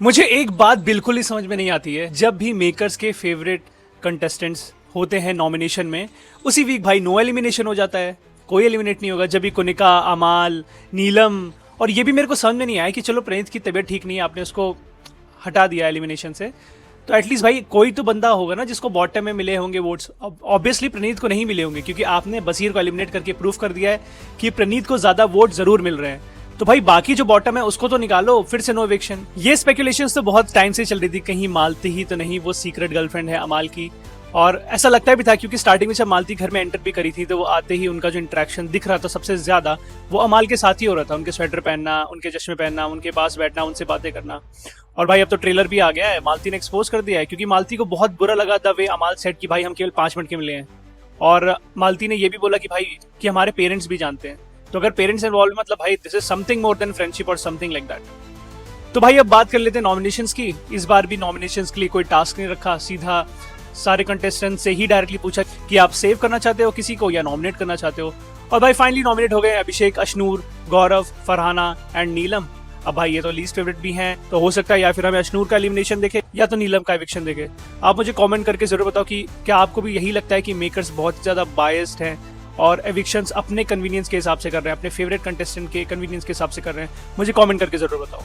मुझे एक बात बिल्कुल ही समझ में नहीं आती है, जब भी मेकर्स के फेवरेट कंटेस्टेंट्स होते हैं नॉमिनेशन में, उसी वीक भाई नो एलिमिनेशन हो जाता है, कोई एलिमिनेट नहीं होगा। जब भी कुनिका, अमाल, नीलम, और ये भी मेरे को समझ में नहीं आया कि चलो प्रणीत की तबीयत ठीक नहीं है, आपने उसको हटा दिया एलिमिनेशन से, तो एटलीस्ट भाई कोई तो बंदा होगा ना जिसको बॉटम में मिले होंगे वोट्स। ऑब्वियसली प्रणीत को नहीं मिले होंगे, क्योंकि आपने बसीर को एलिमिनेट करके प्रूफ कर दिया है कि प्रणीत को ज्यादा वोट जरूर मिल रहे हैं। तो भाई बाकी जो बॉटम है उसको तो निकालो, फिर से नो एविक्शन। ये स्पेकुलेशंस तो बहुत टाइम से चल रही थी, कहीं मालती ही तो नहीं वो सीक्रेट गर्लफ्रेंड है अमाल की। और ऐसा लगता भी था, क्योंकि स्टार्टिंग में जब मालती घर में एंटर भी करी थी तो वो आते ही उनका जो इंटरेक्शन दिख रहा था सबसे ज्यादा वो अमाल के साथ ही हो रहा था। उनके स्वेटर पहनना, उनके चश्मे पहनना, उनके पास बैठना, उनसे बातें करना। और भाई अब तो ट्रेलर भी आ गया है, मालती ने एक्सपोज कर दिया है, क्योंकि मालती को बहुत बुरा लगा द वे अमाल सेट कि भाई हम केवल 5 मिनट के मिले हैं। और मालती ने ये भी बोला कि भाई कि हमारे पेरेंट्स भी जानते हैं, तो अगर पेरेंट्स इन्वॉल्व मतलब भाई this is something more than friendship और समथिंग लाइक दैट। तो भाई अब बात कर लेते हैं नॉमिनेशंस की। इस बार भी नॉमिनेशंस के लिए कोई टास्क नहीं रखा, सीधा सारे कंटेस्टेंट से ही डायरेक्टली पूछा कि आप सेव करना चाहते हो किसी को या नॉमिनेट करना चाहते हो। और भाई फाइनली नॉमिनेट हो गए अभिषेक, अशनूर, गौरव, फरहाना एंड नीलम। अब भाई ये तो लीस्ट फेवरेट भी हैं, तो हो सकता है या फिर हमें अशनूर का एलिमिनेशन देखे या तो नीलम का एविक्शन देखे। आप मुझे कमेंट करके जरूर बताओ कि क्या आपको भी यही लगता है कि मेकर्स बहुत ज्यादा बायस्ड हैं और एविक्शंस अपने कन्वीनियंस के हिसाब से कर रहे हैं, अपने फेवरेट कंटेस्टेंट के कन्वीनियंस के हिसाब से कर रहे हैं। मुझे कमेंट करके जरूर बताओ।